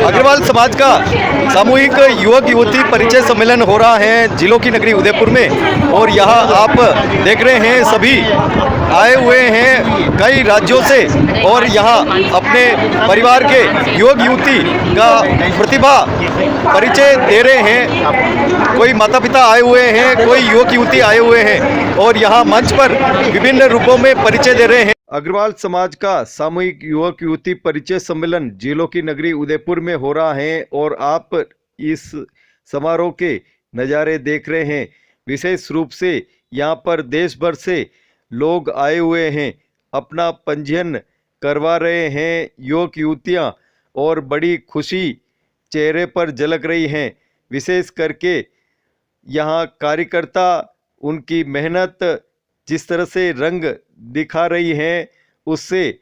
अग्रवाल समाज का सामूहिक युवक युवती परिचय सम्मेलन हो रहा है जिलों की नगरी उदयपुर में। और यहाँ आप देख रहे हैं सभी आए हुए हैं कई राज्यों से और यहाँ अपने परिवार के युवक युवती का प्रतिभा परिचय दे रहे हैं। कोई माता पिता आए हुए हैं, कोई युवक युवती आए हुए हैं और यहाँ मंच पर विभिन्न रूपों में परिचय दे रहे हैं। अग्रवाल समाज का सामूहिक युवक युवती परिचय सम्मेलन जिलों की नगरी उदयपुर में हो रहा है और आप इस समारोह के नज़ारे देख रहे हैं। विशेष रूप से यहाँ पर देश भर से लोग आए हुए हैं, अपना पंजीयन करवा रहे हैं युवक युवतियाँ और बड़ी खुशी चेहरे पर झलक रही हैं। विशेष करके यहाँ कार्यकर्ता उनकी मेहनत जिस तरह से रंग दिखा रही हैं, उससे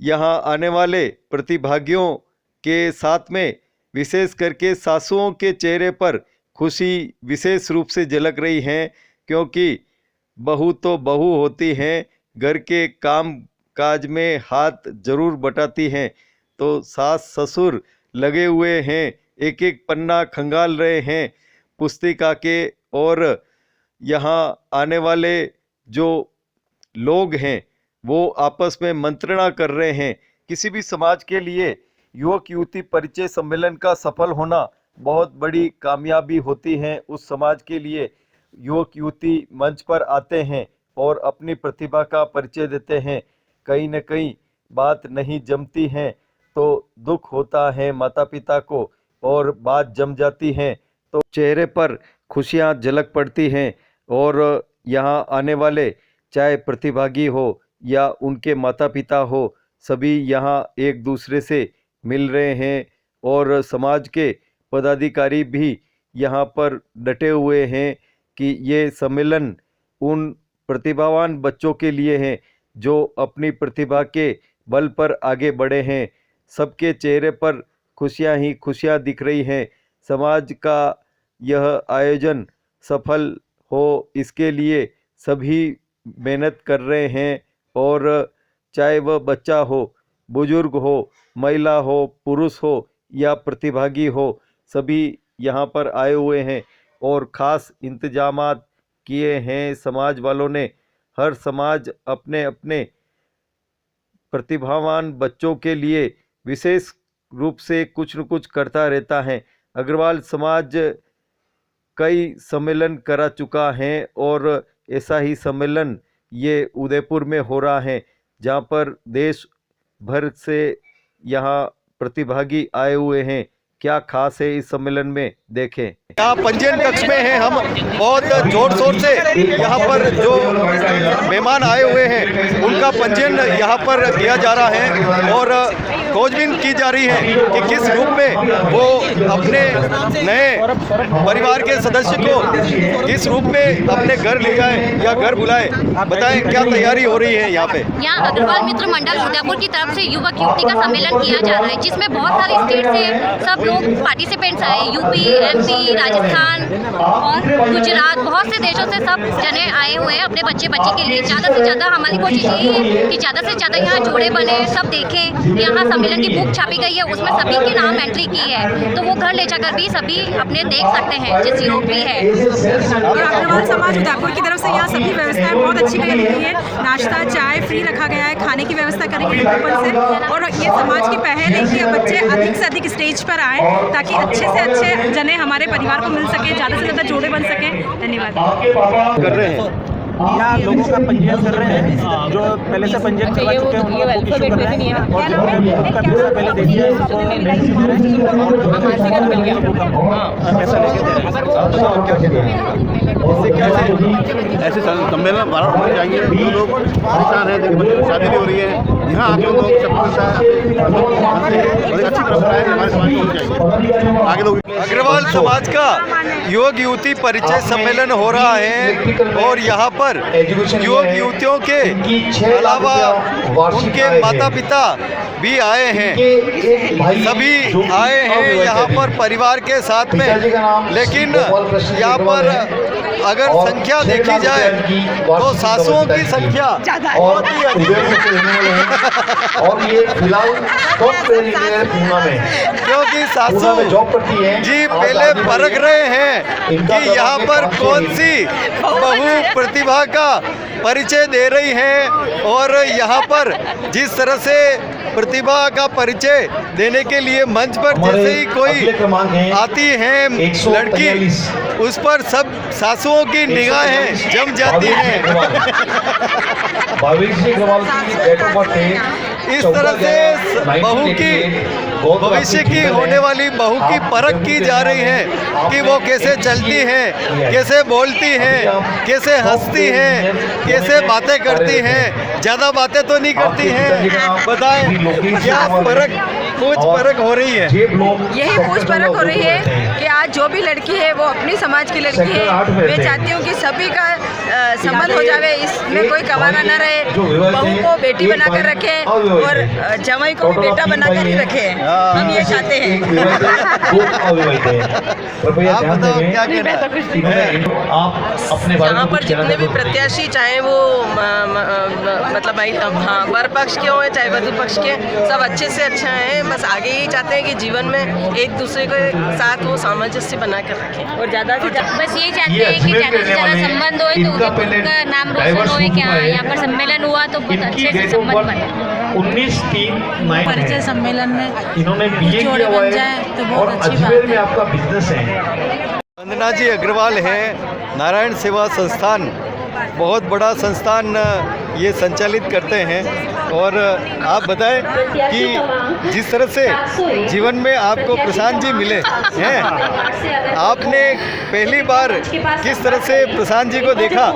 यहाँ आने वाले प्रतिभागियों के साथ में विशेष करके सासुओं के चेहरे पर खुशी विशेष रूप से झलक रही हैं, क्योंकि बहू तो बहू होती हैं, घर के काम काज में हाथ जरूर बटाती हैं। तो सास ससुर लगे हुए हैं, एक एक पन्ना खंगाल रहे हैं पुस्तिका के, और यहाँ आने वाले जो लोग हैं वो आपस में मंत्रणा कर रहे हैं। किसी भी समाज के लिए युवक युवती परिचय सम्मेलन का सफल होना बहुत बड़ी कामयाबी होती है। उस समाज के लिए युवक युवती मंच पर आते हैं और अपनी प्रतिभा का परिचय देते हैं। कहीं न कहीं बात नहीं जमती है तो दुख होता है माता पिता को, और बात जम जाती है तो चेहरे पर खुशियाँ झलक पड़ती हैं। और यहाँ आने वाले चाहे प्रतिभागी हो या उनके माता पिता हो, सभी यहाँ एक दूसरे से मिल रहे हैं और समाज के पदाधिकारी भी यहाँ पर डटे हुए हैं कि ये सम्मेलन उन प्रतिभावान बच्चों के लिए है जो अपनी प्रतिभा के बल पर आगे बढ़े हैं। सबके चेहरे पर खुशियाँ ही खुशियाँ दिख रही हैं। समाज का यह आयोजन सफल हो, इसके लिए सभी मेहनत कर रहे हैं, और चाहे वह बच्चा हो, बुजुर्ग हो, महिला हो, पुरुष हो या प्रतिभागी हो, सभी यहाँ पर आए हुए हैं और ख़ास इंतजामात किए हैं समाज वालों ने। हर समाज अपने अपने प्रतिभावान बच्चों के लिए विशेष रूप से कुछ न कुछ करता रहता है। अग्रवाल समाज कई सम्मेलन करा चुका है और ऐसा ही सम्मेलन ये उदयपुर में हो रहा है, जहाँ पर देश भर से यहाँ प्रतिभागी आए हुए हैं। क्या खास है इस सम्मेलन में, देखें। यहाँ पंजीयन कक्ष में हैं हम, बहुत जोर शोर से यहाँ पर जो मेहमान आए हुए हैं उनका पंजीयन यहाँ पर किया जा रहा है और खोजबीन की जा रही है कि किस रूप में वो अपने नए परिवार के सदस्य को किस रूप में अपने घर ले जाए या घर बुलाए। बताएं क्या तैयारी हो रही है यहाँ पे। यहाँ अग्रवाल मित्र मंडल उदयपुर की तरफ से युवक युवती का सम्मेलन किया जा रहा है, जिसमें बहुत सारे स्टेट से सब लोग पार्टिसिपेंट्स आए। यूपी, एमपी, राजस्थान और गुजरात, बहुत से देशों से सब जने आए हुए हैं अपने बच्चे बच्ची के लिए। ज़्यादा से ज़्यादा हमारी कोशिश यही है कि ज़्यादा से ज़्यादा यहाँ जोड़े बने, सब देखें। यहाँ सम्मेलन की बुक छापी गई है, उसमें सभी के नाम एंट्री की है, तो वो घर ले जाकर भी सभी अपने देख सकते हैं जिस योग भी है। और अग्रवाल समाज उदयपुर की तरफ से यहाँ सभी व्यवस्थाएं बहुत अच्छी करी गई है। नाश्ता चाय फ्री रखा गया है, खाने की व्यवस्था करी गई है ऊपर से। और ये समाज की पहल है कि बच्चे अधिक से अधिक स्टेज पर आए ताकि अच्छे से अच्छे जने हमारे परिवार को मिल सके, ज़्यादा से ज़्यादा जोड़े बन सके। धन्यवाद। कर रहे हैं यहाँ लोगों का पंजीयन कर रहे हैं, जो पहले से पंजीयन करवा चुके हैं उनका बुक इशू कर रहे हैं, और जो बुक का पैसा पहले दे दिया है उसको नहीं दे रहे हैं, पैसा लेके दे रहे हैं। इससे क्या ऐसे सम्मेलन बार होने चाहिए। जो लोग परेशान हैं, जिनकी बच्चों की शादी नहीं हो रही है, यहाँ आके लोग सब और एक अच्छी परंपरा है हमारे समाज में होनी चाहिए। आगे लोग अग्रवाल समाज का युवक युवती परिचय सम्मेलन हो रहा है और यहाँ पर युवक युवतियों के अलावा उनके माता पिता भी आए हैं। सभी आए हैं यहाँ पर परिवार के साथ में, लेकिन यहाँ पर अगर संख्या देखी जाए तो सासुओं की संख्या और उदयपुर से रहने वाले हैं और ये फिलहाल टॉप पे है पूना में, क्योंकि पूना सासू में जॉब करती है जी और पहले साथ में परख रहे हैं कि यहाँ पर कौन सी बहु प्रतिभा का परिचय दे रही हैं, और यहाँ पर जिस तरह से प्रतिभा का परिचय देने के लिए मंच पर जैसे ही कोई अगले क्रमांक हैं आती है लड़की, उस पर सब सासुओं की निगाहें जम जाती हैं। भविष्य अग्रवाल की डेट ऑफ बर्थ है इस तरह से बहू की भविष्य की होने वाली बहू की परख की जा रही है कि वो कैसे चलती हैं, कैसे बोलती हैं, कैसे हंसती हैं, कैसे बातें करती हैं। ज़्यादा बातें तो नहीं करती हैं। बताएं क्या परख, कुछ परख हो रही है? यही पूछ परख हो रही है कि आज जो भी लड़की है वो अपनी समाज की लड़की है। मैं चाहती हूँ कि सभी का संबंध हो जावे, इसमें कोई कवाना न रहे, बहू को बेटी बनाकर रखे और जमाई को भी बेटा बनाकर ही रखे। हम ये चाहते हैं। आप बताओ क्या कहना है? आप अपने बारे में यहाँ पर कुछ कहना जितने भी चाहते हो? प्रत्याशी चाहे वो मतलब हाँ वर पक्ष के हों चाहे वधु पक्ष के, सब अच्छे से अच्छा है। बस आगे यही चाहते हैं कि जीवन में एक दूसरे के साथ वो सामंजस्य बना कर रखें और ज़्यादा से ज़्यादा बस यही चाहते हैं कि ज़्यादा से ज़्यादा संबंध हो तो उदयपुर का नाम रोशन हो कि हाँ यहाँ पर सम्मेलन हुआ तो बहुत अच्छे से संबंध बने। 19/3/9 परिचय सम्मेलन में इन्होंने बीए जोड़े किया हुआ बन जाए है तो बहुत और अच्छी बात अजमेर में है। आपका बिजनेस है। वंदना जी अग्रवाल हैं, नारायण सेवा संस्थान बहुत बड़ा संस्थान ये संचालित करते हैं। और आप बताएं कि जिस तरह से जीवन में आपको प्रशांत जी मिले हैं, आपने पहली बार किस तरह से प्रशांत जी को देखा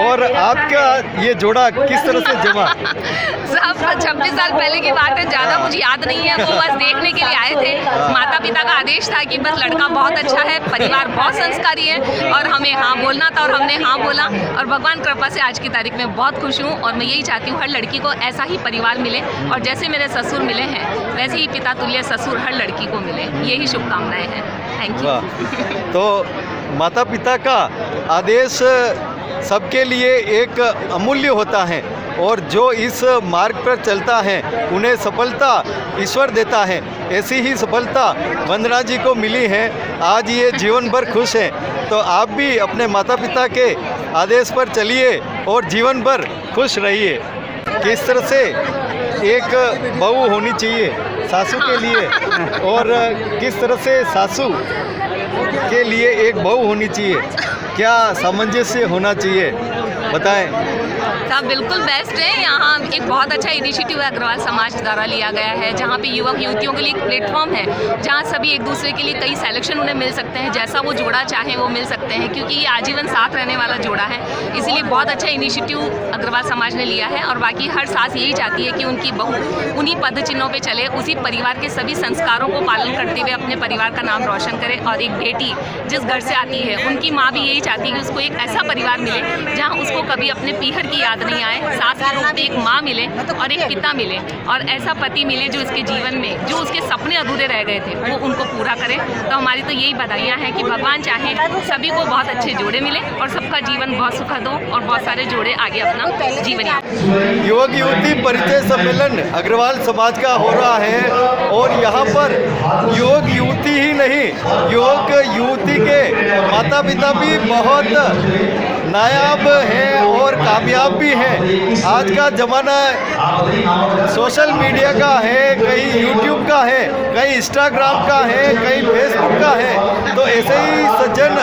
और आपका ये जोड़ा किस तरह से जमा? सब 26 साल पहले की बात है, ज़्यादा मुझे याद नहीं है। वो बस देखने के लिए आए थे। माता पिता का आदेश था कि बस लड़का बहुत अच्छा है, परिवार बहुत संस्कारी है और हमें हाँ बोलना था और हमने हाँ बोला। और भगवान कृपा से आज की तारीख में बहुत खुश हूँ और मैं यही चाहती हूँ हर लड़की को ऐसा ही परिवार मिले और जैसे मेरे ससुर मिले हैं वैसे ही पिता तुल्य ससुर हर लड़की को मिले। यही शुभकामनाएं हैं। Thank you. वाह, तो माता पिता का आदेश सबके लिए एक अमूल्य होता है और जो इस मार्ग पर चलता है उन्हें सफलता ईश्वर देता है। ऐसी ही सफलता वंदना जी को मिली है। आज ये जीवन भर खुश हैं, तो आप भी अपने माता पिता के आदेश पर चलिए और जीवन भर खुश रहिए। किस तरह से एक बहू होनी चाहिए सासू के लिए और किस तरह से सासू के लिए एक बहू होनी चाहिए, क्या सामंजस्य होना चाहिए, बताएं। सब बिल्कुल बेस्ट है। यहाँ एक बहुत अच्छा इनिशिएटिव अग्रवाल समाज द्वारा लिया गया है, जहाँ पे युवक युवतियों के लिए एक प्लेटफॉर्म है जहाँ सभी एक दूसरे के लिए कई सिलेक्शन उन्हें मिल सकते हैं, जैसा वो जोड़ा चाहें वो मिल सकते हैं, क्योंकि ये आजीवन साथ रहने वाला जोड़ा है। इसीलिए बहुत अच्छा इनिशिएटिव अग्रवाल समाज ने लिया है और बाकी हर सास यही चाहती है कि उनकी बहू उन्हीं पद चिन्हों पर चले, उसी परिवार के सभी संस्कारों को पालन करते हुए अपने परिवार का नाम रोशन करे। और एक बेटी जिस घर से आती है उनकी माँ भी यही चाहती है कि उसको एक ऐसा परिवार मिले जहाँ उसको कभी अपने पीहर की याद नहीं आए, सास के रूप में एक माँ मिले और एक पिता मिले और ऐसा पति मिले जो इसके जीवन में जो उसके सपने अधूरे रह गए थे वो उनको पूरा करे। तो हमारी तो यही बधाइयाँ हैं कि भगवान चाहे सभी को बहुत अच्छे जोड़े मिले और सबका जीवन बहुत सुखद हो और बहुत सारे जोड़े आगे अपना जीवन यापन। युवक युवती परिचय सम्मेलन अग्रवाल समाज का हो रहा है और यहाँ पर युवक युवती ही नहीं, युवक युवती के माता पिता भी बहुत नायाब हैं और कामयाब भी हैं। आज का ज़माना सोशल मीडिया का है, कहीं यूट्यूब का है, कहीं इंस्टाग्राम का है, कहीं फेसबुक का है। तो ऐसे ही सज्जन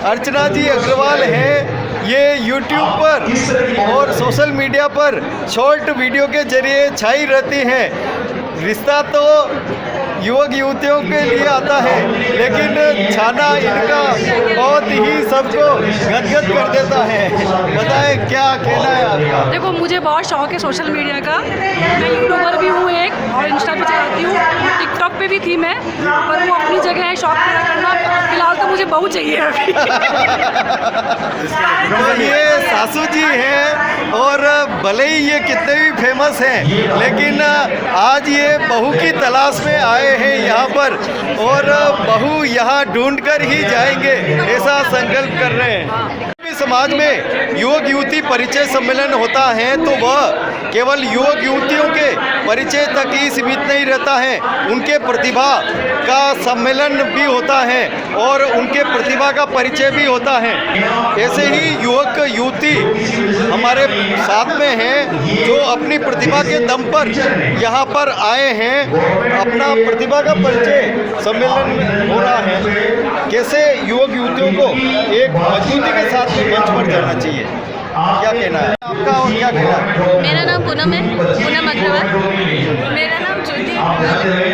अर्चना जी अग्रवाल हैं, ये यूट्यूब पर और सोशल मीडिया पर शॉर्ट वीडियो के जरिए छाई रहती हैं। रिश्ता तो युवक युवतियों के लिए आता है, लेकिन छाना इनका बहुत ही सबको गदगद कर देता है। बताएं क्या कहना है आपका? देखो, मुझे बहुत शौक है सोशल मीडिया का। मैं यूट्यूबर भी हूँ एक और इंस्टा भी चलाती हूँ, टिकटॉक पे भी थी मैं, पर वो अपनी जगह है शौक पूरा करना। फिलहाल तो मुझे बहू चाहिए अभी। तो ये सासू जी हैं और भले ही ये कितने भी फेमस हैं, लेकिन आज ये बहू की तलाश में आए हैं यहाँ पर और बहू यहाँ ढूंढ कर ही जाएंगे, ऐसा संकल्प कर रहे हैं। समाज में युवक युवती परिचय सम्मेलन होता है तो वह केवल युवक युवतियों के परिचय तक ही सीमित नहीं रहता है, उनके प्रतिभा का सम्मेलन भी होता है और उनके प्रतिभा का परिचय भी होता है। ऐसे ही युवक युवती हमारे साथ में हैं जो अपनी प्रतिभा के दम पर यहाँ पर आए हैं, अपना प्रतिभा का परिचय सम्मेलन में हो रहा है। कैसे युवक युवतियों को एक मजबूती के साथ में मंच पर जाना चाहिए, क्या कहना है आपका और क्या कहना है? मेरा नाम पूनम है, पूनम अग्रवाल। मेरा नाम ज्योति।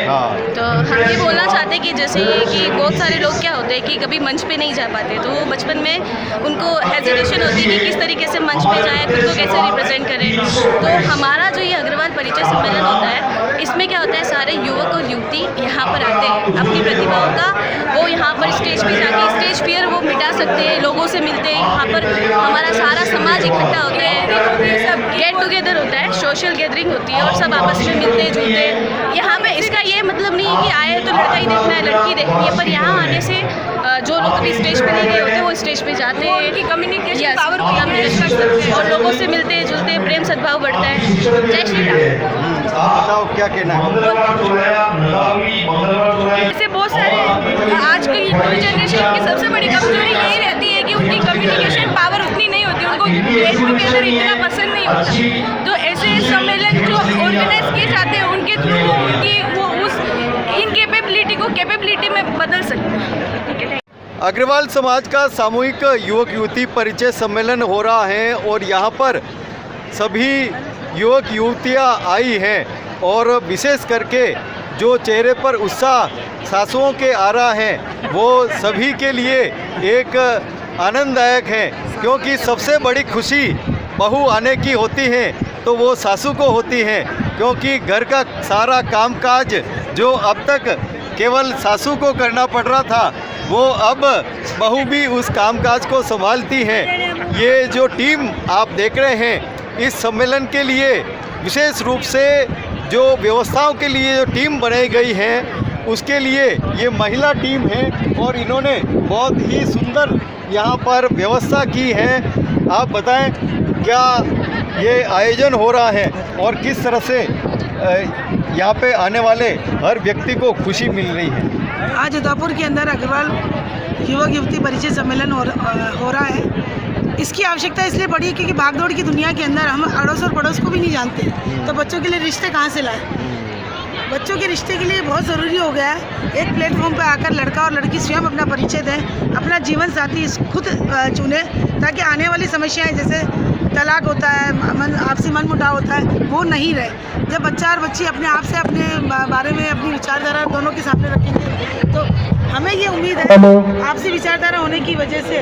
हाँ, तो हम ये बोलना चाहते हैं कि जैसे कि बहुत सारे लोग क्या होते हैं कि कभी मंच पे नहीं जा पाते, तो वो बचपन में उनको हेजिटेशन होती है कि किस तरीके से मंच पे जाए, खुद को कैसे रिप्रेजेंट करें। तो हमारा जो ये अग्रवाल परिचय सम्मेलन होता है, इसमें क्या होता है, सारे युवक और युवती यहाँ पर आते हैं, अपनी प्रतिभाओं का वो यहाँ पर स्टेज पे जाके स्टेज फियर वो मिटा सकते हैं, लोगों से मिलते हैं। यहाँ पर हमारा सारा समाज इकट्ठा होता है, सब गेट टुगेदर होता है, सोशल गैदरिंग होती है और सब आपस में मिलते जुलते हैं। यहाँ पे इसका ये मतलब नहीं है कि आए तो लड़का ही देखना है, लड़की देखनी है, पर यहाँ आने से जो लोग कभी स्टेज पे नहीं गए होते वो स्टेज पे जाते हैं, उनकी कम्युनिकेशन पावर को कर सकते हैं और लोगों से मिलते जुलते प्रेम सद्भाव बढ़ता है। जय श्री राम। आप बताओ क्या कहना है? ऐसे बहुत सारे आज की न्यू जनरेशन की सबसे बड़ी कमजोरी यही रहती है कि उनकी कम्युनिकेशन पावर उतनी नहीं होती, उनको गेट टुगेदर इतना पसंद नहीं होता। तो ऐसे सम्मेलन जो ऑर्गेनाइज किए जाते हैं उनके थ्रू उनकी वो उस इनकेपेबिलिटी को कैपेबिलिटी में बदल सकते हैं। अग्रवाल समाज का सामूहिक युवक युवती परिचय सम्मेलन हो रहा है और यहाँ पर सभी युवक युवतियाँ आई हैं और विशेष करके जो चेहरे पर उत्साह सासुओं के आ रहा है वो सभी के लिए एक आनंददायक है, क्योंकि सबसे बड़ी खुशी बहू आने की होती है तो वो सासू को होती है, क्योंकि घर का सारा कामकाज जो अब तक केवल सासू को करना पड़ रहा था वो अब बहू भी उस कामकाज को संभालती है। ये जो टीम आप देख रहे हैं इस सम्मेलन के लिए विशेष रूप से जो व्यवस्थाओं के लिए जो टीम बनाई गई है उसके लिए ये महिला टीम है और इन्होंने बहुत ही सुंदर यहाँ पर व्यवस्था की है। आप बताएं क्या ये आयोजन हो रहा है और किस तरह से यहाँ पे आने वाले हर व्यक्ति को खुशी मिल रही है? आज उदयपुर के अंदर अग्रवाल युवक युवती परिचय सम्मेलन हो रहा है। इसकी आवश्यकता इसलिए पड़ी क्योंकि भागदौड़ की दुनिया के अंदर हम अड़ोस और पड़ोस को भी नहीं जानते, तो बच्चों के लिए रिश्ते कहाँ से लाएं? बच्चों के रिश्ते के लिए बहुत ज़रूरी हो गया है एक प्लेटफॉर्म पर आकर लड़का और लड़की स्वयं अपना परिचय दें, अपना जीवन साथी खुद चुने, ताकि आने वाली समस्याएं जैसे तलाक होता है, आपसी मन मुटाव होता है, वो नहीं रहे। जब बच्चा और बच्ची अपने आप से अपने बारे में अपनी विचारधारा दोनों के सामने रखेंगे तो हमें ये उम्मीद है आपसी विचारधारा होने की वजह से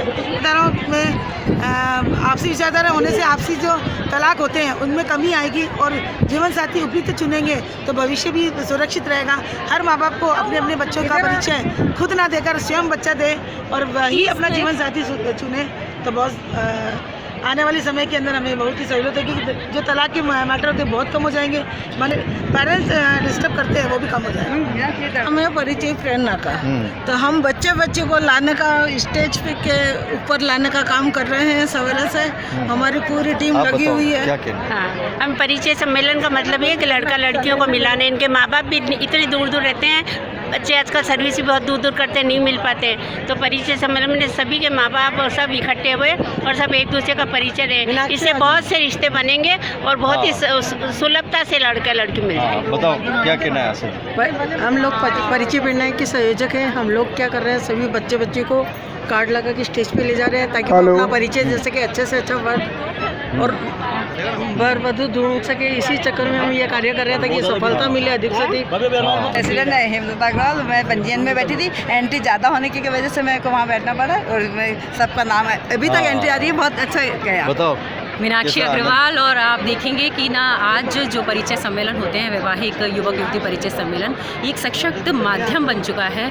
आपसी विचारधारा होने से आपसी जो तलाक होते हैं उनमें कमी आएगी और जीवन साथी उपयुक्त चुनेंगे तो भविष्य भी सुरक्षित रहेगा। हर माँ बाप को अपने अपने बच्चों का परिचय खुद ना देकर स्वयं बच्चा दे और वही अपना जीवन साथी चुने तो बहुत आने वाले समय के अंदर हमें बहुत ही सहूलत होगी। जो तलाक के मैटर होते हैं बहुत कम हो जाएंगे, माने पेरेंट्स डिस्टर्ब करते हैं वो भी कम हो जाएगा। हमें परिचय प्रेरणा का तो हम बच्चे को लाने का स्टेज पे के ऊपर लाने का काम कर रहे हैं सवेरे से, हमारी पूरी टीम लगी हुई है। हाँ, हम परिचय सम्मेलन का मतलब ये है कि लड़का लड़कियों को मिलाने, इनके माँ बाप भी इतनी दूर दूर रहते हैं, बच्चे आजकल सर्विस भी बहुत दूर दूर करते हैं, नहीं मिल पाते, तो परिचय सम्मेलन में सभी के माँ बाप और सब इकट्ठे हुए और सब एक दूसरे का परिचय रहे, इससे बहुत से रिश्ते बनेंगे और बहुत ही सुलभता से लड़का लड़की मिल जाएंगे। बताओ क्या कहना है आशा? हम लोग परिचय प्रेरणा के संयोजक हैं। हम लोग क्या कर रहे हैं, सभी बच्चे को कार्ड लगा के स्टेज पे ले जा रहे हैं ताकि वो अपना परिचय जैसे कि अच्छे से अच्छा वर्ग और वर वधु ढूंढ सके। इसी चक्कर में हम ये कार्य कर रहे हैं ताकि सफलता मिले अधिक से अधिक। प्रेसिडेंट है हेमलता अग्रवाल, मैं पंजीयन में बैठी थी, एंट्री ज़्यादा होने की वजह से मेरे को वहाँ बैठना पड़ा और सबका नाम है अभी तक एंट्री आ रही है, बहुत अच्छा गया। बताओ। मीनाक्षी अग्रवाल। और आप देखेंगे कि ना आज जो परिचय सम्मेलन होते हैं वैवाहिक युवक युवती परिचय सम्मेलन एक सशक्त माध्यम बन चुका है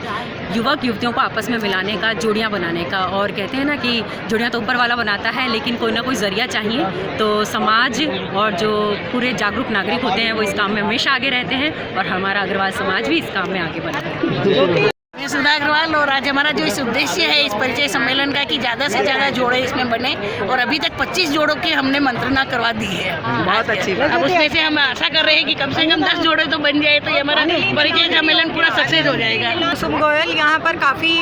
युवक युवतियों को आपस में मिलाने का, जोड़ियां बनाने का। और कहते हैं ना कि जोड़ियां तो ऊपर वाला बनाता है लेकिन कोई ना कोई ज़रिया चाहिए, तो समाज और जो पूरे जागरूक नागरिक होते हैं वो इस काम में हमेशा आगे रहते हैं और हमारा अग्रवाल समाज भी इस काम में आगे बढ़ा है। सुधा अग्रवाल। और आज हमारा जो इस उद्देश्य है इस परिचय सम्मेलन का कि ज़्यादा से ज़्यादा जोड़े इसमें बने, और अभी तक 25 जोड़ों की हमने मंत्रणा करवा दी है। बहुत अच्छी बात। अब उसमें से हम आशा कर रहे हैं कि कम से कम 10 जोड़े तो बन जाए, तो ये हमारा परिचय सम्मेलन पूरा सक्सेस हो जाएगा। शुभ गोयल, यहाँ पर काफ़ी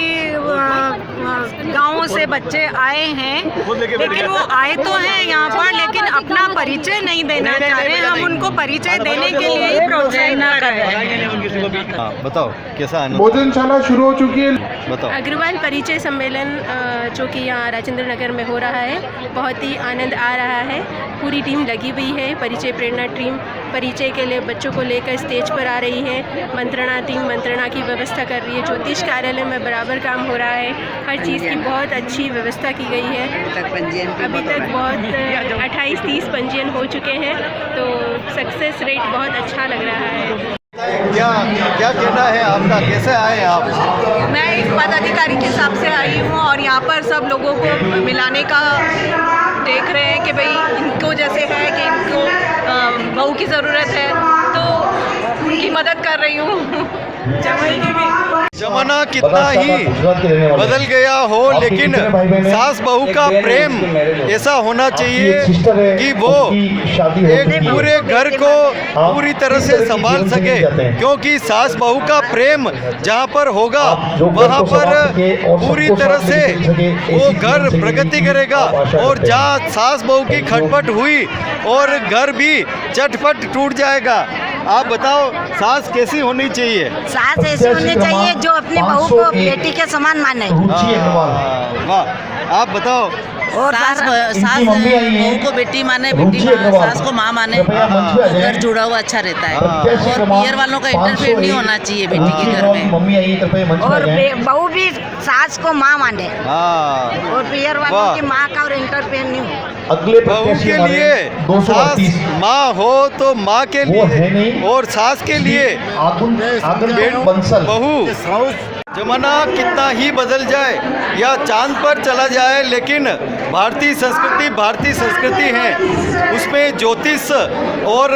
गाँवों से बच्चे आए हैं, लेकिन वो आए तो हैं यहाँ पर, लेकिन अपना परिचय नहीं देना चाह रहे। हम उनको परिचय देने के लिए ही प्रोत्साहित कर रहे हैं। हाँ, बताओ कैसा आनंद? भोजनशाला शुरू हो चुकी है। बताओ। अग्रवाल परिचय सम्मेलन जो कि यहाँ राजेंद्र नगर में हो रहा है, बहुत ही आनंद आ रहा है। पूरी टीम लगी हुई है। परिचय प्रेरणा टीम परिचय के लिए बच्चों को लेकर स्टेज पर आ रही है। मंत्रणा टीम मंत्रणा की व्यवस्था कर रही है। ज्योतिष कार्यालय में बराबर काम हो रहा है। हर चीज़ की बहुत अच्छी व्यवस्था की गई है। अभी तक बहुत 28-30 पंजीयन हो चुके हैं, तो सक्सेस रेट बहुत अच्छा लग रहा है। क्या क्या कहना है आपका, कैसे आए आप? मैं एक पदाधिकारी के हिसाब से आई हूँ, और यहाँ पर सब लोगों को मिलाने का देख रहे हैं कि भाई इनको जैसे है कि इनको बहू की ज़रूरत है, तो उनकी मदद कर रही हूँ। जमाना कितना ही बदल गया हो, लेकिन सास बहू का प्रेम ऐसा होना चाहिए कि वो एक पूरे घर को पूरी तरह से संभाल सके, क्योंकि सास बहू का प्रेम जहाँ पर होगा वहाँ पर पूरी तरह से वो घर प्रगति करेगा। और जहाँ सास बहू की खटपट हुई और घर भी चटपट टूट जाएगा। आप बताओ, सास कैसी होनी चाहिए? सास ऐसी होनी चाहिए जो अपनी बहू को बेटी के समान माने। वाह, आप बताओ। और सास बहू को बेटी माने, बेटी सास को माँ माने, घर जुड़ा हुआ अच्छा रहता है। और पियर वालों का इंटरफेयर नहीं होना चाहिए बेटी के घर में। और बहू भी सास को माँ माने, और पियर वालों की माँ का और इंटरफेयर नहीं हो। बहू के लिए सास माँ हो तो माँ के लिए, और सास के लिए बहू। जमाना कितना ही बदल जाए या चांद पर चला जाए, लेकिन भारतीय संस्कृति है। उसमें ज्योतिष और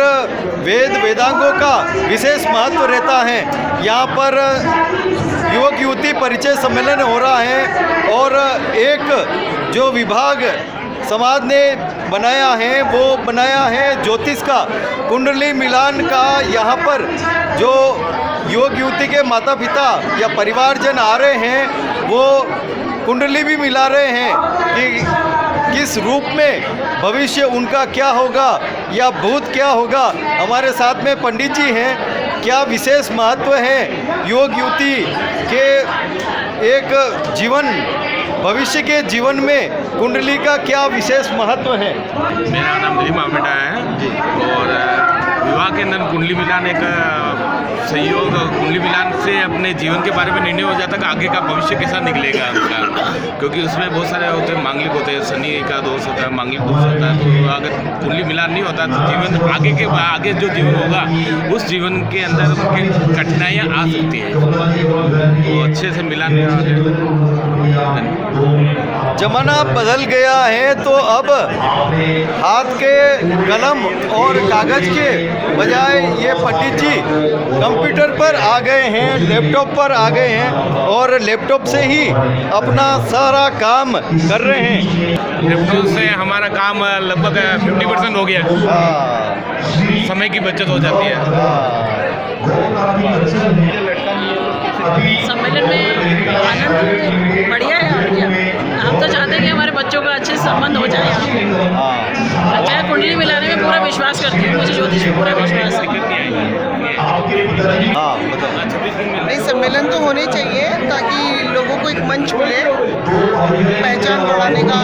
वेदांगों का विशेष महत्व रहता है। यहाँ पर युवक युवती परिचय सम्मेलन हो रहा है, और एक जो विभाग समाज ने बनाया है वो बनाया है ज्योतिष का, कुंडली मिलान का। यहाँ पर जो युवक युवती के माता पिता या परिवारजन आ रहे हैं, वो कुंडली भी मिला रहे हैं कि किस रूप में भविष्य उनका क्या होगा या भूत क्या होगा। हमारे साथ में पंडित जी हैं। क्या विशेष महत्व है युवक युवती के एक जीवन, भविष्य के जीवन में कुंडली का क्या विशेष महत्व है? मेरा नाम दिलीप मामेटा है, और विवाह के अंदर कुंडली मिलान एक सहयोग, कुंडली मिलान से अपने जीवन के बारे में निर्णय हो जाता है कि आगे का भविष्य कैसा निकलेगा उनका, क्योंकि उसमें बहुत सारे होते हैं, मांगलिक होते हैं, शनि का दोष होता है, मांगलिक दोष होता है। तो अगर कुंडली मिलान नहीं होता तो जीवन आगे जो जीवन होगा उस जीवन के अंदर कठिनाइयाँ आ सकती हैं। तो अच्छे से मिलान जमाना बदल गया है, तो अब हाथ के कलम और कागज के बजाय ये पंडित जी कंप्यूटर पर आ गए हैं, लैपटॉप पर आ गए हैं, और लैपटॉप से ही अपना सारा काम कर रहे हैं। लैपटॉप से हमारा काम लगभग 50% हो गया। समय की बचत हो जाती है। सम्मेलन में आनंद बढ़िया है। हम तो चाहते हैं कि हमारे बच्चों का अच्छे संबंध हो जाए। अच्छा, कुंडली मिलाने में पूरा विश्वास करती हूँ, मुझे ज्योतिष में पूरा विश्वास है। नहीं, सम्मेलन तो होने चाहिए ताकि लोगों को एक मंच मिले पहचान बढ़ाने का,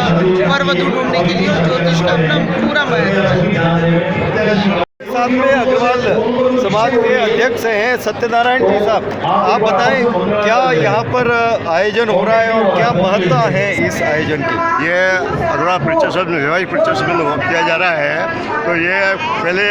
वर वधू ढूंढने के लिए, और ज्योतिष का अपना पूरा महत्व। साथ में अग्रवाल समाज के अध्यक्ष हैं सत्यनारायण जी साहब। आप बताएं, क्या यहाँ पर आयोजन हो रहा है और क्या महत्ता है इस आयोजन की? ये अग्रवाल परिचय सम्मेलन, विवाहिक परिचय सम्मेलन किया जा रहा है। तो ये पहले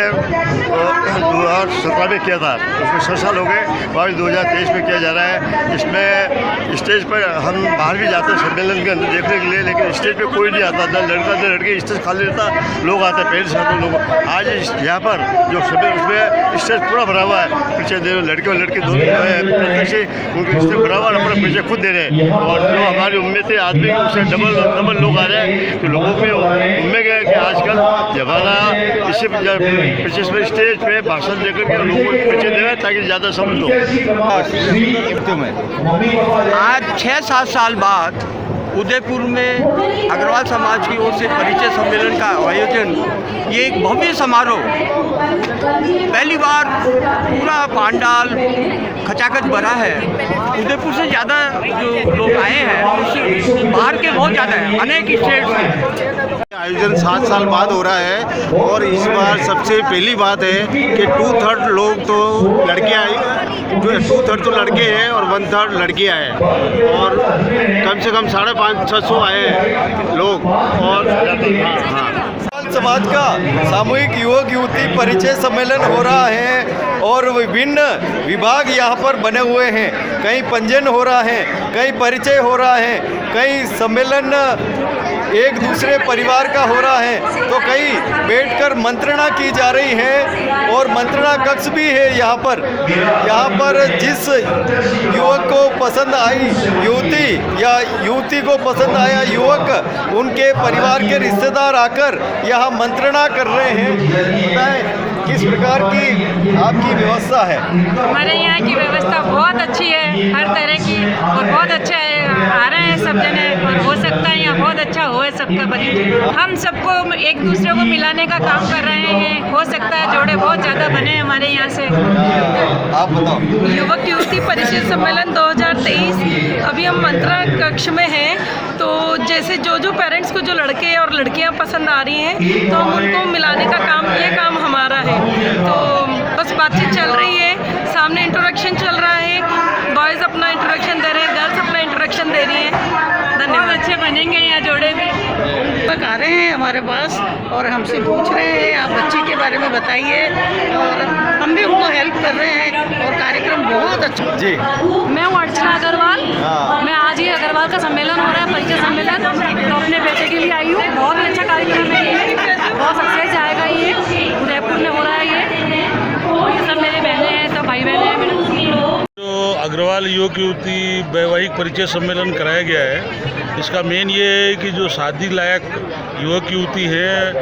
2017 में किया था, उसमें 6 साल हो गए, और 2023 में किया जा रहा है। इसमें स्टेज पर हम बाहर भी जाते हैं सम्मेलन के देखने के लिए, लेकिन स्टेज पे कोई नहीं आता, न लड़का न लड़की, स्टेज खाली रहता, लोग आते हैं, पेरेंट्स आते लोग। आज यहाँ पर जो समय उसमें स्टेज पूरा भरा हुआ है। पीछे देखो लड़के और लड़की दोनों जो है पीछे उनके रिश्ते भरा हुआ अपना पीछे खुद दे रहे हैं। और जो हमारी उम्मीद थी आदमी के उससे डबल लोग आ रहे हैं। तो लोगों में उम्मीद है कि आजकल जमाना इसी पीछे स्टेज पे भाषण देकर के लोगों को पीछे दे रहे हैं ताकि ज़्यादा समझ लो। आज 6-7 साल बाद उदयपुर में अग्रवाल समाज की ओर से परिचय सम्मेलन का आयोजन, ये एक भव्य समारोह, पहली बार पूरा पांडाल खचाखच भरा है। उदयपुर से ज़्यादा जो लोग आए हैं उससे बाहर के बहुत ज़्यादा है, अनेक स्टेट से। आयोजन 7 साल बाद हो रहा है और इस बार सबसे पहली बात है कि 2/3 लोग तो लड़कियाँ आई, जो 2/3 तो लड़के हैं और 1/3 लड़कियाँ हैं और कम से कम 550-600 आए हैं लोग। और समाज का सामूहिक युवक युवती परिचय सम्मेलन हो रहा है और विभिन्न विभाग यहाँ पर बने हुए हैं। कहीं पंजीयन हो रहा है, कहीं परिचय हो रहा है, कहीं सम्मेलन एक दूसरे परिवार का हो रहा है, तो कहीं बैठकर मंत्रणा की जा रही है और मंत्रणा कक्ष भी है यहाँ पर जिस युवक को पसंद आई युवती या युवती को पसंद आया युवक, उनके परिवार के रिश्तेदार आकर यहाँ मंत्रणा कर रहे हैं। बताएं किस प्रकार की आपकी व्यवस्था है? हमारे यहाँ की व्यवस्था बहुत अच्छी है, हर तरह की, और बहुत अच्छा है। आ रहे हैं सब जने और हो सकता है यहाँ बहुत अच्छा हो सबका परिचय। हम सबको एक दूसरे को मिलाने का काम कर रहे हैं, हो सकता है जोड़े बहुत ज़्यादा बने हमारे यहाँ से। आप बताओ। युवक युवती परिचय सम्मेलन 2023 अभी हम मंत्रणा कक्ष में हैं। तो जैसे जो पेरेंट्स को जो लड़के और लड़कियां पसंद आ रही हैं तो हम उनको मिलाने का काम, ये काम हमारा है। तो बस बातचीत चल रही है, सामने इंट्रोडक्शन चल रहा है, बॉयज़ अपना इंट्रोडक्शन दे रहे हैं, गर्ल्स अपना इंट्रोडक्शन दे रही हैं। धन्यवाद। अच्छे बनेंगे यहाँ जोड़े भी। तक आ रहे हैं हमारे पास और हमसे पूछ रहे हैं आप बच्चे के बारे में बताइए, और हम भी उनको हेल्प कर रहे हैं और कार्यक्रम बहुत अच्छा। जी, मैं हूँ अर्चना अग्रवाल। मैं आज ये अग्रवाल का सम्मेलन हो रहा है, परिचय सम्मेलन, तो अपने बेटे के लिए आई हूँ। बहुत ही अच्छा कार्यक्रम है ये, बहुत सक्सेस जाएगा ये। उदयपुर में हो रहा है ये सब मेरे बहनें हैं, सब भाई बहनें हैं मेरे। जो अग्रवाल युवक युवती वैवाहिक परिचय सम्मेलन कराया गया है, इसका मेन ये है कि जो शादी लायक युवक युवती है,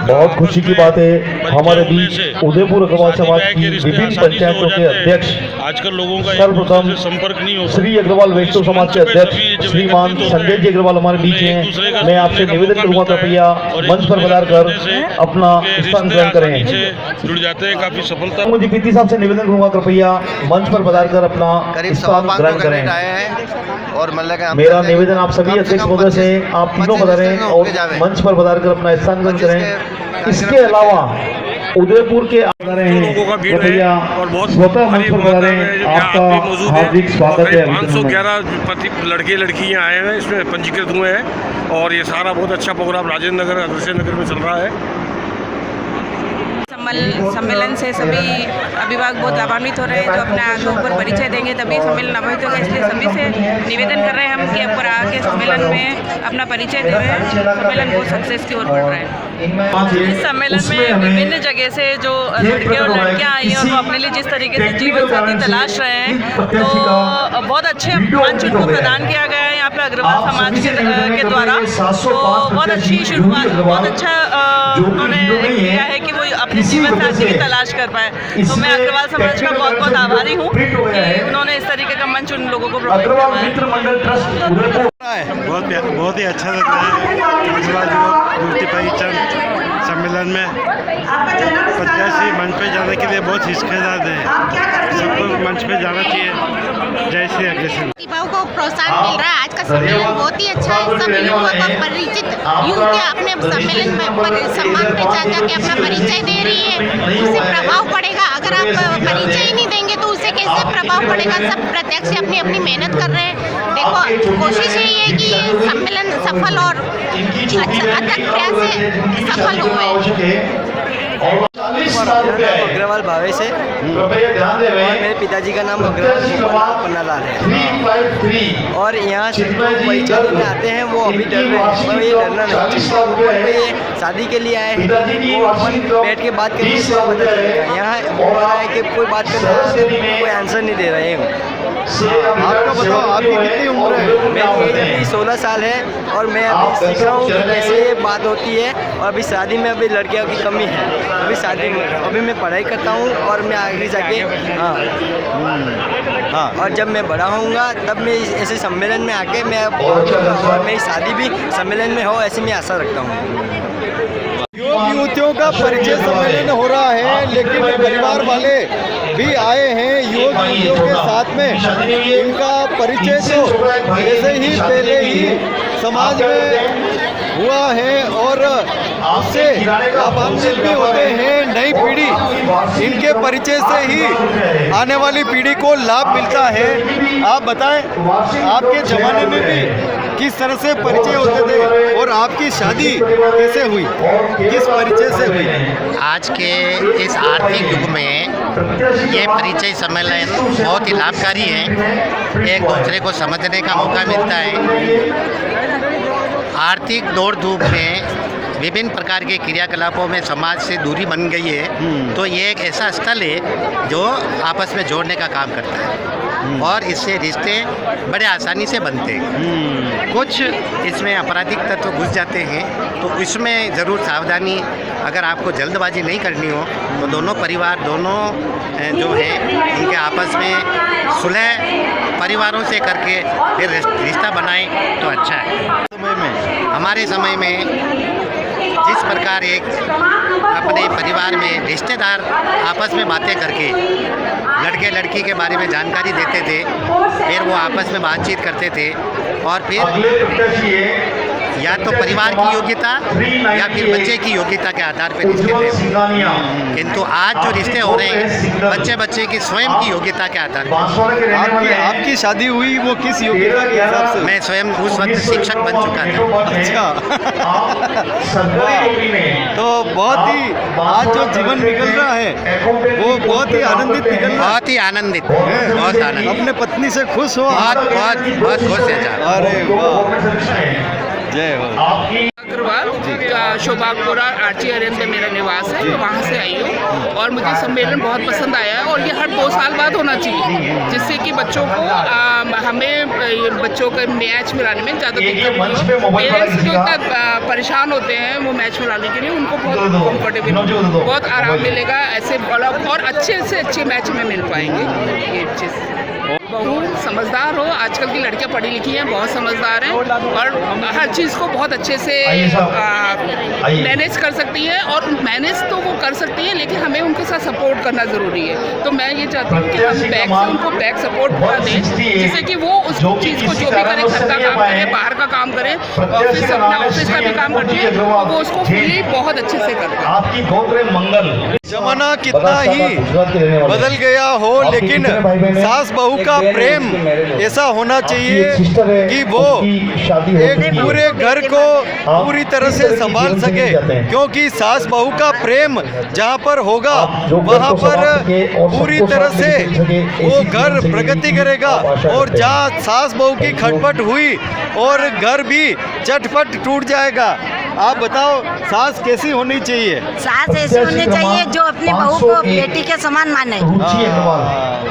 बहुत खुशी की बात है हमारे बीच उदयपुर अग्रवाल समाज की विभिन्न पंचायतों के अध्यक्ष आजकल लोगों का सर्वप्रथम संपर्क नहीं होता। श्री अग्रवाल वैष्णव समाज के अध्यक्ष श्रीमान संजय जी अग्रवाल हमारे बीच हैं। मैं आपसे निवेदन करूँगा कृपया मंच पर पधार कर अपना स्थान ग्रहण करें। जुड़ जाते हैं, काफी सफलता। मुझे पीती साहब से निवेदन करूँगा कृपया मंच पर पधार कर अपना स्थान ग्रहण करें। और मेरा निवेदन आप सभी अध्यक्ष महोदय से, आप तीनों पधारें और मंच पर पधार कर अपना स्थान ग्रहण करें। इसके अलावा उदयपुर के लोगों का भीड़ है और बहुत स्वतः मंच पर पधारें, आपका हार्दिक स्वागत है। 511 लड़के लड़कियां आए हैं, इसमें पंजीकृत हुए हैं और ये सारा बहुत अच्छा प्रोग्राम राजेंद्र नगर अग्रसेन नगर में चल रहा है। सम्मेलन से सभी अभिभावक बहुत लाभान्वित हो रहे हैं, जो अपने आगे ऊपर परिचय देंगे तभी सम्मेलन लाभान्वित होगा। इसलिए सभी से निवेदन कर रहे हैं हम कि ऊपर आके सम्मेलन में अपना परिचय दे रहे हैं। सम्मेलन बहुत सक्सेस की ओर बढ़ रहा है। इस सम्मेलन में विभिन्न जगह से जो लड़के और लड़कियां आई हैं और वो अपने लिए जिस तरीके से जीवन साथी तलाश रहे हैं, तो बहुत अच्छे मंच उनको प्रदान किया गया है यहाँ पे अग्रवाल समाज के द्वारा। तो बहुत अच्छी शुरुआत, बहुत अच्छा उन्होंने किया है कि वो अपने जीवन साथी की तलाश कर पाए। तो मैं अग्रवाल समाज का बहुत बहुत आभारी हूँ कि उन्होंने इस तरीके का मंच उन लोगों को प्रोवाइड करवाया। बहुत ही अच्छा लग रहा है अग्रवाल युवती परिचय सम्मेलन में। प्रत्याशी मंच पे जाने के लिए बहुत हिचकिचाते हैं, सबको मंच पे जाना चाहिए। जय श्री अग्रसेन। प्रतिभाओं को प्रोत्साहन मिल रहा है। आज का सम्मेलन बहुत ही अच्छा है। सब युवक परिचित युवतियाँ अपने सम्मेलन में सम्मान पे जाके अपना परिचय दे रही है, उससे प्रभाव पड़ेगा। अगर आप परिचय ही नहीं देंगे तो उससे कैसे प्रभाव पड़ेगा। सब प्रत्यक्ष अपनी अपनी मेहनत कर रहे हैं। देखो, कोशिश यही है कि ये सम्मेलन सफल और अथक प्रयास से सफल हुए। अग्रवाल भावेश है और मेरे पिताजी का नाम अग्रवाल पन्नालाल है। और यहाँ से जो परिचय में आते हैं वो अभी डर रहे हैं, पर ये डरना नहीं चाहिए। ये शादी के लिए आए हैं, वो अपन बैठ के बात करेंगे तो पता चलेगा। यहाँ बोल रहा है कि कोई बात कर रहा है, कोई आंसर नहीं दे रहे हैं। आपका बताओ, आपकी कितनी उम्र है? मेरी एज अभी 16 साल है और मैं अभी सीख रहा हूँ कि कैसे ये बात होती है। और अभी शादी में अभी लड़कियों की कमी है, अभी शादी में अभी मैं पढ़ाई करता हूँ और मैं आगे जाके हाँ और जब मैं बड़ा होऊंगा तब मैं ऐसे सम्मेलन में आके मैं और मेरी शादी भी सम्मेलन में हो, ऐसी मैं आशा रखता हूँ। युवक युवतियों का परिचय सम्मेलन हो रहा है, लेकिन परिवार वाले भी आए हैं युवक युवतियों के साथ में। इनका परिचय तो ऐसे ही पहले ही समाज में हुआ है और उससे लाभान्वित भी होते हैं नई पीढ़ी। इनके परिचय से ही आने वाली पीढ़ी को लाभ मिलता है। आप बताएं, आपके ज़माने में भी किस तरह से परिचय होते थे और आपकी शादी कैसे हुई, किस परिचय से हुई? आज के इस आर्थिक युग में ये परिचय सम्मेलन बहुत ही लाभकारी है। एक दूसरे को समझने का मौका मिलता है। आर्थिक दौड़ धूप में विभिन्न प्रकार के क्रियाकलापों में समाज से दूरी बन गई है, तो ये एक ऐसा स्थल है जो आपस में जोड़ने का काम करता है और इससे रिश्ते बड़े आसानी से बनते हैं। कुछ इसमें आपराधिक तत्व घुस जाते हैं, तो इसमें ज़रूर सावधानी, अगर आपको जल्दबाजी नहीं करनी हो तो दोनों परिवार दोनों जो हैं उनके आपस में सुलह परिवारों से करके फिर रिश्ता बनाएं तो अच्छा है। हमारे समय में जिस प्रकार एक अपने परिवार में रिश्तेदार आपस में बातें करके लड़के लड़की के बारे में जानकारी देते थे, फिर वो आपस में बातचीत करते थे और फिर या तो परिवार की योग्यता या फिर बच्चे की योग्यता के आधार पर रिश्ते थे। किंतु आज जो रिश्ते हो रहे हैं बच्चे की स्वयं की योग्यता के आधार पर। आपकी शादी हुई वो किस योग्यता के हिसाब से? मैं स्वयं उस वक्त शिक्षक बन चुका था। अच्छा। तो बहुत ही आज जो जीवन निकल रहा है वो बहुत ही आनंदित निकल रहा है। बहुत ही आनंदित, बहुत आनंदित। अपने पत्नी से खुश हो? बहुत खुश है। अरे वाह, जय हो। अग्रवाल का शोभागपुरा आर्ची अरेंज में मेरा निवास है, तो वहाँ से आई हूँ और मुझे सम्मेलन बहुत पसंद आया है। और ये हर 2 साल बाद होना चाहिए, जिससे कि बच्चों को हमें बच्चों के मैच मिलाने में ज़्यादा दिक्कत नहीं हो। पेरेंट्स जो इतना परेशान होते हैं वो मैच मिलाने के लिए, उनको बहुत कम्फर्टेबल, बहुत आराम मिलेगा। ऐसे और अच्छे से अच्छे मैच में मिल पाएंगे। ये चीज़ बहू समझदार हो, आजकल की लड़कियां पढ़ी लिखी हैं, बहुत समझदार हैं और हर चीज़ को बहुत अच्छे से मैनेज कर सकती हैं। और मैनेज तो वो कर सकती हैं, लेकिन हमें उनके साथ सपोर्ट करना ज़रूरी है। तो मैं ये चाहती हूँ कि हम बैक से उनको बैक सपोर्ट पूरा दें, जिससे कि वो उस चीज़ को जो भी करें, घर का काम करें, बाहर का काम करें, ऑफिस अपना ऑफिस का भी काम करती है, वो उसको फुली बहुत अच्छे से करते हैं। जमाना कितना ही बदल गया हो, लेकिन सास बहू का प्रेम ऐसा होना चाहिए कि वो एक पूरे घर को पूरी तरह से संभाल सके। क्योंकि सास बहू का प्रेम जहाँ पर होगा वहाँ पर पूरी तरह से वो घर प्रगति करेगा। और जहाँ सास बहू की खटपट हुई और घर भी चटपट टूट जाएगा। आप बताओ, सास कैसी होनी चाहिए? सास ऐसी होनी चाहिए जो अपनी बहू को बेटी के समान माने।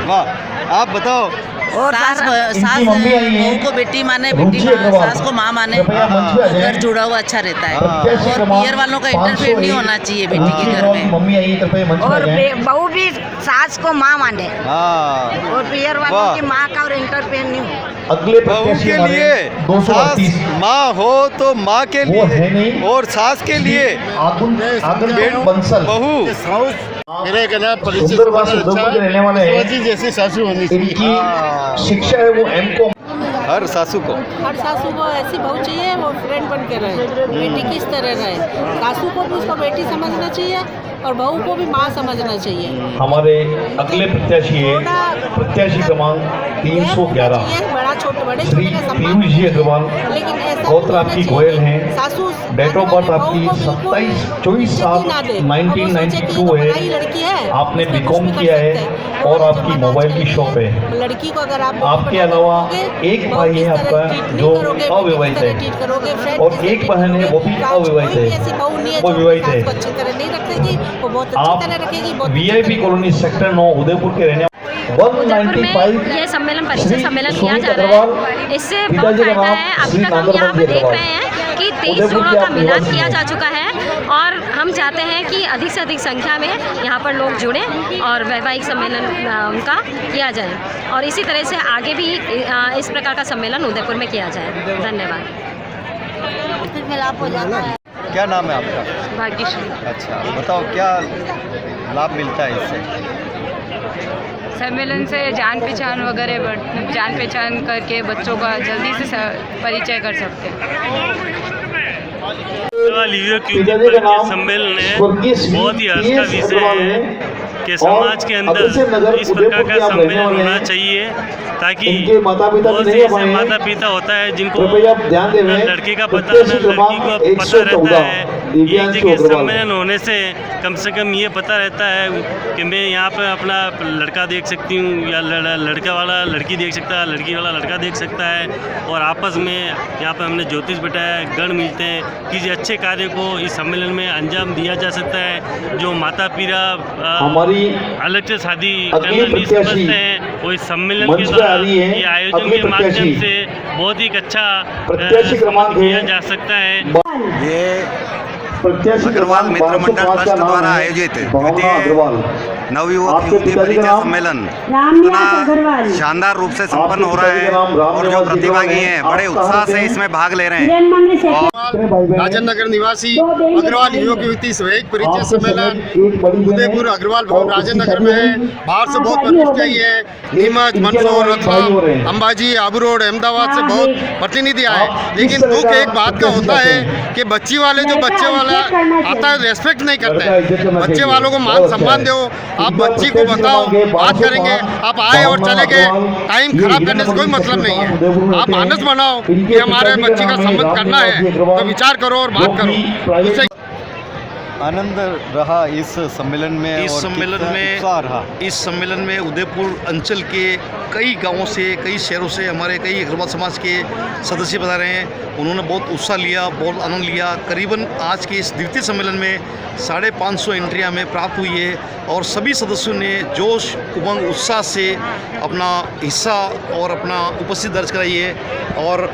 वाह, आप बताओ। और सास बहू को बेटी माने, बेटी सास को माँ माने, घर जुड़ा हुआ अच्छा रहता है। और पियर वालों का इंटरफेयर नहीं होना चाहिए बेटी के घर में। और बहू भी सास को माँ माने और पियर वालों की माँ का और इंटरफेयर नहीं हो। बहू के लिए सास माँ हो तो माँ के लिए, और सास के लिए बहू। मेरा कहना परिचय जैसी सासू होनी चाहिए। शिक्षा है वो M.Com हर सासू को ऐसी बहू चाहिए वो फ्रेंड बन के रहे, बेटी किस तरह रहे। सासू को भी उसको बेटी समझना चाहिए और बहू को भी माँ समझना चाहिए। हमारे अगले प्रत्याशी है प्रत्याशी क्रमांक 311 बड़ा छोटे बड़े श्री पीयूष जी अग्रवाल। गोत्र आपकी गोयल है। डेट ऑफ बर्थ आपकी 24/7/1992 है। आपने बीकॉम किया है और आपकी मोबाइल की शॉप है। लड़की को अगर आप आपके अलावा एक भाई है आपका जो अविवाहित है और एक बहन है वो भी अविवाहित है, वो विवाहित है। अच्छी तरह नहीं रखेगी, वो बहुत अच्छी तरह रखेगी। VIP कॉलोनी सेक्टर 9 उदयपुर के रहने उदयपुर में ये सम्मेलन परिचय सम्मेलन किया जा रहा है। इससे बहुत फायदा है। अभी तक हम यहाँ पर देख रहे हैं कि 23 जोड़ों का मिलान किया जा चुका है और हम चाहते हैं कि अधिक से अधिक संख्या में यहाँ पर लोग जुड़ें और वैवाहिक सम्मेलन उनका किया जाए और इसी तरह से आगे भी इस प्रकार का सम्मेलन उदयपुर में किया जाए। धन्यवाद। मिलाप हो जाता है। क्या नाम है आपका? भाग्यश्री। अच्छा, बताओ क्या लाभ मिलता है इससे? सम्मेलन से जान पहचान वगैरह जान पहचान करके बच्चों का जल्दी से परिचय कर सकते हैं। सम्मेलन है बहुत ही हर्ष का विषय है कि समाज के अंदर इस प्रकार का सम्मेलन होना चाहिए ताकि बहुत से ऐसे माता पिता होता है जिनको लड़के का पता न लड़की को पता रहता है। एक जगह सम्मेलन होने से कम ये पता रहता है कि मैं यहाँ पर अपना लड़का देख सकती हूँ या लड़का वाला लड़की देख सकता है, लड़की वाला लड़का देख सकता है और आपस में यहाँ पर हमने ज्योतिष बिठाया है, गण मिलते हैं। किसी अच्छे कार्य को इस सम्मेलन में अंजाम दिया जा सकता है। जो माता पिता अलग से शादी करना नहीं समझते हैं वो इस सम्मेलन के द्वारा ये आयोजन के माध्यम से बहुत ही अच्छा किया जा सकता है। ये अग्रवाल मित्र मंडल ट्रस्ट द्वारा आयोजित नवयुवक युवती परिचय सम्मेलन इतना शानदार रूप से संपन्न हो रहा है और जो प्रतिभागी हैं बड़े उत्साह से इसमें भाग ले रहे हैं। राजेंद्र नगर निवासी अग्रवाल युवक युवती वैवाहिक परिचय सम्मेलन उदयपुर अग्रवाल भवन राजेंद्र नगर में है। बाहर से बहुत प्रतिनिधि है, नीमच, मंदसौर, रतलाम, अंबाजी, आबू रोड, अहमदाबाद से बहुत प्रतिनिधि आए। लेकिन दुख एक बात का होता है कि बच्ची वाले जो बच्चे वाला आता है रेस्पेक्ट नहीं करते हैं। बच्चे वालों को मान सम्मान दो। आप बच्ची को बताओ, बात करेंगे, आप आए और चले गए, टाइम खराब करने से कोई मतलब नहीं है। आप मानस बनाओ कि हमारे बच्ची का संबंध करना है तो विचार करो और बात करो। उससे आनंद रहा इस सम्मेलन में। इस सम्मेलन में उदयपुर अंचल के कई गांवों से, कई शहरों से हमारे कई अग्रवाल समाज के सदस्य बता रहे हैं। उन्होंने बहुत उत्साह लिया, बहुत आनंद लिया। करीबन आज के इस द्वितीय सम्मेलन में 550 एंट्रियां हमें प्राप्त हुई है और सभी सदस्यों ने जोश, उमंग, उत्साह से अपना हिस्सा और अपना उपस्थिति दर्ज कराई है। और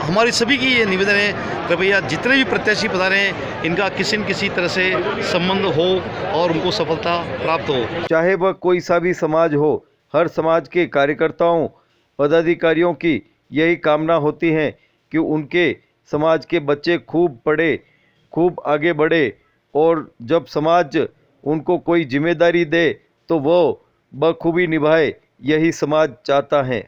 हमारी सभी की ये निवेदन है कृपया जितने भी प्रत्याशी पधारे हैं इनका किसी न किसी तरह से संबंध हो और उनको सफलता प्राप्त हो। चाहे वह कोई सा भी समाज हो, हर समाज के कार्यकर्ताओं, पदाधिकारियों की यही कामना होती है कि उनके समाज के बच्चे खूब पढ़े, खूब आगे बढ़े और जब समाज उनको कोई जिम्मेदारी दे तो वो बखूबी निभाए, यही समाज चाहता है।